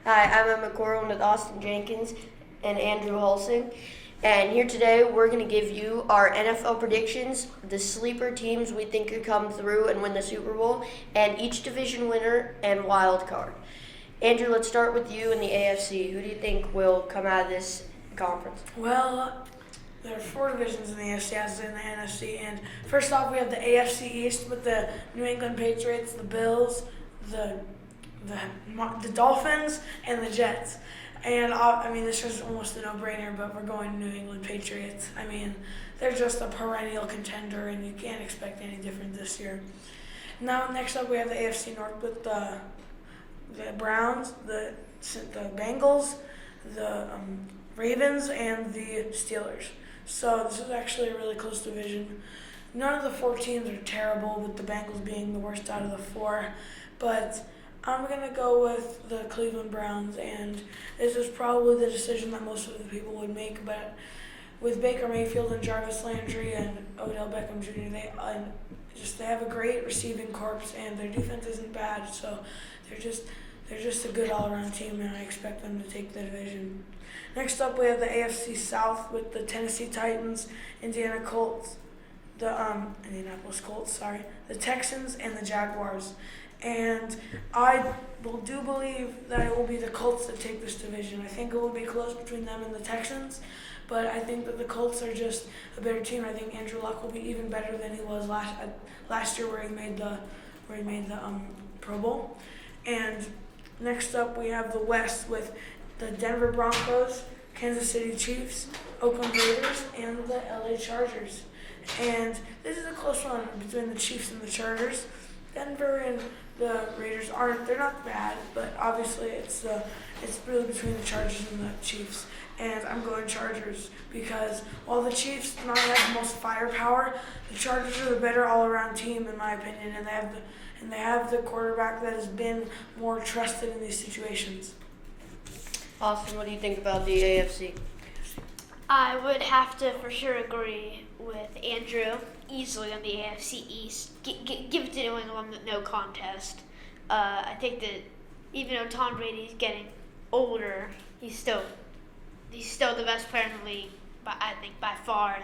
Hi, I'm Emma Corwin with Austin Jenkins and Andrew Hulsing. And here today, we're going to give you our NFL predictions, the sleeper teams we think could come through and win the Super Bowl, and each division winner and wild card. Andrew, let's start with you in the AFC. Who do you think will come out of this conference? Well, there are four divisions in the AFC as in the NFC. And first off, we have the AFC East with the New England Patriots, the Bills, the Dolphins, and the Jets. And this is almost a no-brainer, but we're going New England Patriots. They're just a perennial contender, and you can't expect any different this year. Now, next up, we have the AFC North with the Browns, the Bengals, the Ravens, and the Steelers. So this is actually a really close division. None of the four teams are terrible, with the Bengals being the worst out of the four. But I'm going to go with the Cleveland Browns, and this is probably the decision that most of the people would make. But with Baker Mayfield and Jarvis Landry and Odell Beckham Jr., they have a great receiving corps, and their defense isn't bad. So they're just a good all-around team, and I expect them to take the division. Next up, we have the AFC South with the Tennessee Titans, Indianapolis Colts, the Texans, and the Jaguars. And I do believe that it will be the Colts that take this division. I think it will be close between them and the Texans, but I think that the Colts are just a better team. I think Andrew Luck will be even better than he was last year, where he made the Pro Bowl. And next up, we have the West with the Denver Broncos, Kansas City Chiefs, Oakland Raiders, and the LA Chargers. And this is a close one between the Chiefs and the Chargers. Denver and the Raiders they're not bad, but obviously it's really between the Chargers and the Chiefs. And I'm going Chargers because while the Chiefs do not have the most firepower, the Chargers are the better all-around team in my opinion, and they have the quarterback that has been more trusted in these situations. Austin, what do you think about the AFC? I would have to for sure agree with Andrew easily on the AFC East. Give it to New England with no contest. I think that even though Tom Brady's getting older, he's still the best player in the league, I think by far.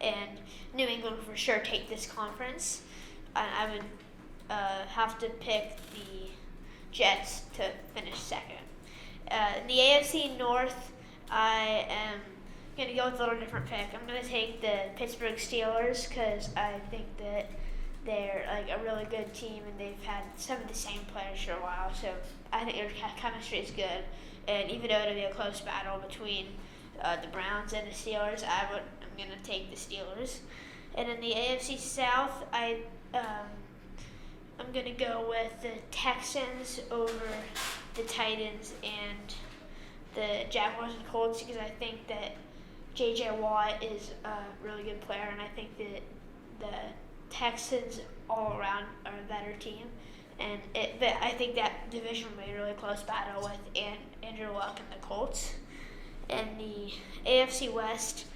And New England will for sure take this conference. I would have to pick the Jets to finish second. In the AFC North, I am going to go with a little different pick. I'm going to take the Pittsburgh Steelers because I think that they're a really good team, and they've had some of the same players for a while. So I think their chemistry is good. And even though it'll be a close battle between the Browns and the Steelers, I'm going to take the Steelers. And in the AFC South, I'm going to go with the Texans over the Titans and the Jaguars and Colts because I think that J.J. Watt is a really good player, and I think that the Texans all around are a better team. But I think that division will be a really close battle with Andrew Luck and the Colts. In the AFC West,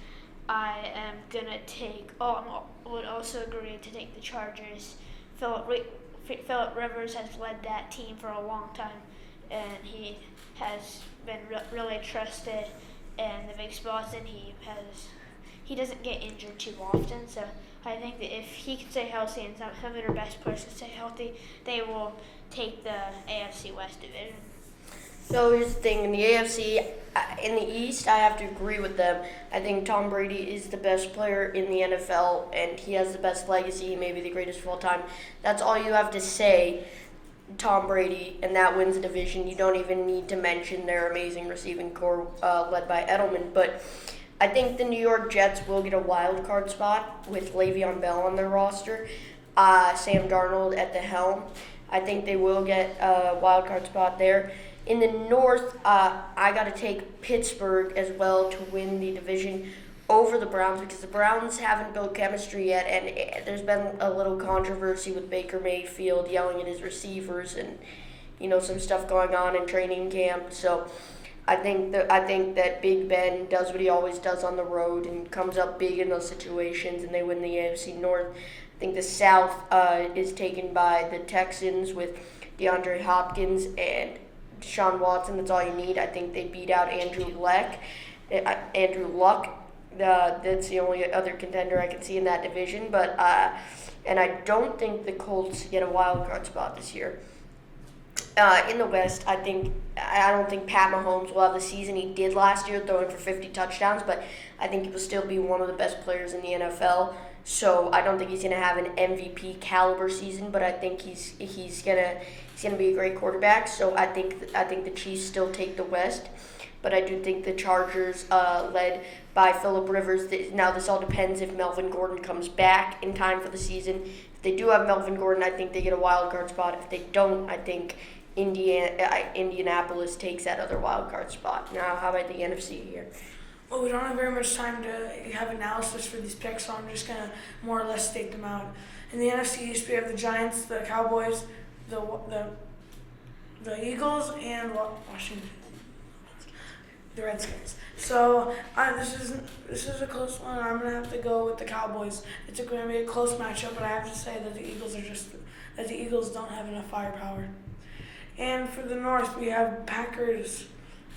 I am going to take I would also agree to take the Chargers. Philip Rivers has led that team for a long time, and he has been really trusted in the big spots, and he doesn't get injured too often. So I think that if he can stay healthy and some of their best players can stay healthy, they will take the AFC West division. So here's the thing, in the AFC, in the East, I have to agree with them. I think Tom Brady is the best player in the NFL, and he has the best legacy. He may be the greatest of all time. That's all you have to say, Tom Brady, and that wins the division. You don't even need to mention their amazing receiving core led by Edelman. But I think the New York Jets will get a wild card spot with Le'Veon Bell on their roster, Sam Darnold at the helm. I think they will get a wild card spot there. In the North, I got to take Pittsburgh as well to win the division over the Browns because the Browns haven't built chemistry yet, and there's been a little controversy with Baker Mayfield yelling at his receivers and some stuff going on in training camp. So I think that Big Ben does what he always does on the road and comes up big in those situations, and they win the AFC North. I think the South is taken by the Texans with DeAndre Hopkins and Deshaun Watson. That's all you need. I think they beat out Andrew Luck. That's the only other contender I can see in that division. But and I don't think the Colts get a wild card spot this year. In the West, I don't think Pat Mahomes will have the season he did last year, throwing for 50 touchdowns. But I think he will still be one of the best players in the NFL. So I don't think he's gonna have an MVP caliber season, but I think he's gonna be a great quarterback. So I think the Chiefs still take the West, but I do think the Chargers, led by Phillip Rivers. Now this all depends if Melvin Gordon comes back in time for the season. If they do have Melvin Gordon, I think they get a wild card spot. If they don't, I think Indianapolis takes that other wild card spot. Now, how about the NFC here? Well, we don't have very much time to have analysis for these picks, so I'm just going to more or less state them out. In the NFC East, we have the Giants, the Cowboys, the Eagles, and Washington, the Redskins. So this is a close one. I'm going to have to go with the Cowboys. It's going to be a close matchup, but I have to say that the Eagles don't have enough firepower. And for the North, we have Packers,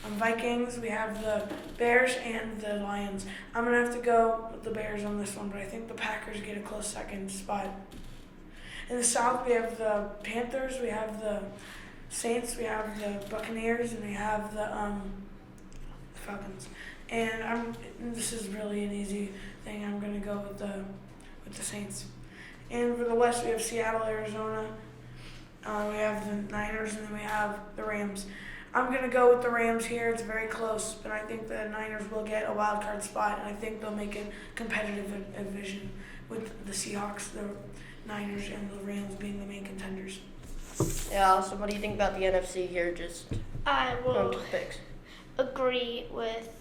Vikings, we have the Bears, and the Lions. I'm going to have to go with the Bears on this one, but I think the Packers get a close second spot. In the South, we have the Panthers, we have the Saints, we have the Buccaneers, and we have the Falcons. And this is really an easy thing. I'm going to go with the Saints. And for the West, we have Seattle, Arizona. We have the Niners, and then we have the Rams. I'm going to go with the Rams here. It's very close, but I think the Niners will get a wild card spot, and I think they'll make it competitive division with the Seahawks, the Niners, and the Rams being the main contenders. Yeah, so what do you think about the NFC here? Just I going will to the picks. agree with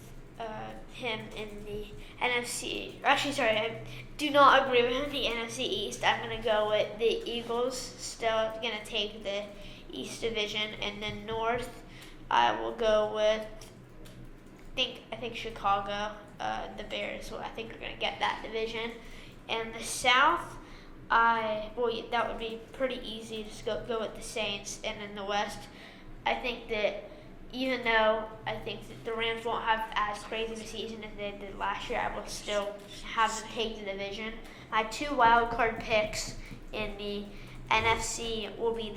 him in the NFC. Actually, sorry, I do not agree with him in the NFC East. I'm going to go with the Eagles, still going to take the East Division. And then North, I will go with, I think Chicago, the Bears. I think we're going to get that division. And the South, that would be pretty easy. Just go with the Saints. And in the West, I think that even though I think that the Rams won't have as crazy of a season as they did last year, I will still have them take the division. My two wild card picks in the NFC will be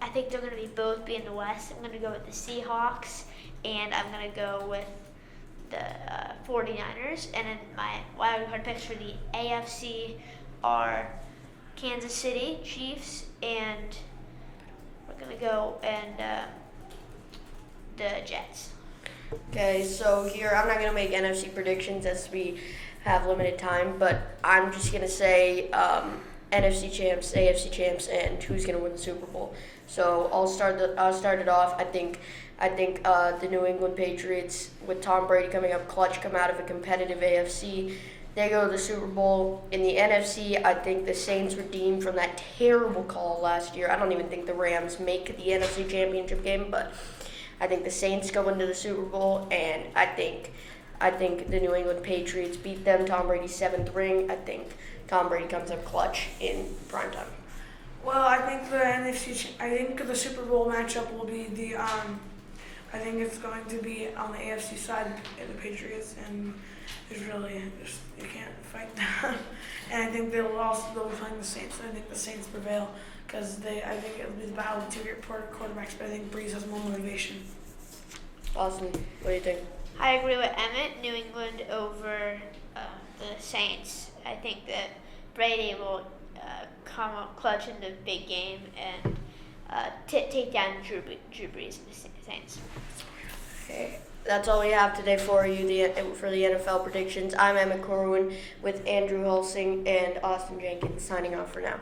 I think they're going to both be in the West. I'm going to go with the Seahawks, and I'm going to go with the 49ers. And then my wild card picks for the AFC are Kansas City Chiefs, and we're going to go and the Jets. Okay, so here I'm not going to make NFC predictions as we have limited time, but I'm just going to say NFC champs, AFC champs, and who's going to win the Super Bowl. So I'll start it off. I think the New England Patriots, with Tom Brady coming up clutch, come out of a competitive AFC. They go to the Super Bowl. In the NFC, I think the Saints redeemed from that terrible call last year. I don't even think the Rams make the NFC Championship game, but I think the Saints go into the Super Bowl, and I think the New England Patriots beat them. Tom Brady's 7th ring. I think Tom Brady comes up clutch in primetime. Well, I think the Super Bowl matchup will be I think it's going to be on the AFC side of the Patriots, and there's really you can't fight them. And I think they'll be playing the Saints. And I think the Saints prevail because I think it'll be the battle of two quarterbacks, but I think Breeze has more motivation. Austin, what do you think? I agree with Emmett. New England over the Saints. I think that Brady will come up clutch in the big game and take down Drew Brees and the Saints. Okay, that's all we have today for you for the NFL predictions. I'm Emmett Corwin with Andrew Hulsing and Austin Jenkins signing off for now.